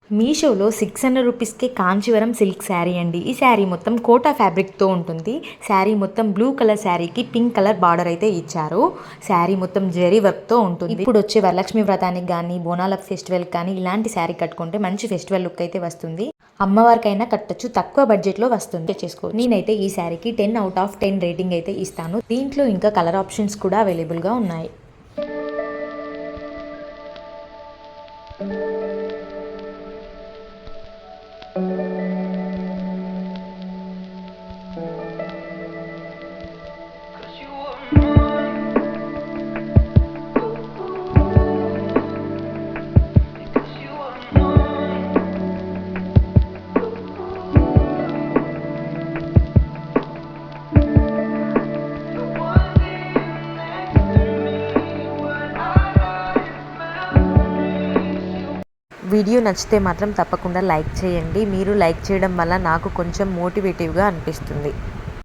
మీషోలో 600 రూపీస్‌కే కాంచీవరం సిల్క్ శారీ అండి. ఈ శారీ మొత్తం కోటా ఫ్యాబ్రిక్‌తో ఉంటుంది. శారీ మొత్తం బ్లూ కలర్ శారీకి పింక్ కలర్ బార్డర్ అయితే ఇచ్చారు. శారీ మొత్తం జరీ వర్క్‌తో ఉంటుంది. ఇప్పుడు వచ్చే వరలక్ష్మి వ్రతానికి గానీ, బోనాల ఫెస్టివల్‌కి కానీ ఇలాంటి శారీ కట్టుకుంటే మంచి ఫెస్టివల్ లుక్ అయితే వస్తుంది. అమ్మవారికైనా కట్టొచ్చు, తక్కువ బడ్జెట్‌లో వస్తుంది. చేసుకోవచ్చు. నేనైతే ఈ శారీకి 10/10 రేటింగ్ అయితే ఇస్తాను. దీంట్లో ఇంకా కలర్ ఆప్షన్స్ కూడా అవైలబుల్‌గా ఉన్నాయి. వీడియో నచ్చితే మాత్రం తప్పకుండా లైక్ చేయండి. మీరు లైక్ చేయడం వల్ల నాకు కొంచెం మోటివేటివ్గా అనిపిస్తుంది.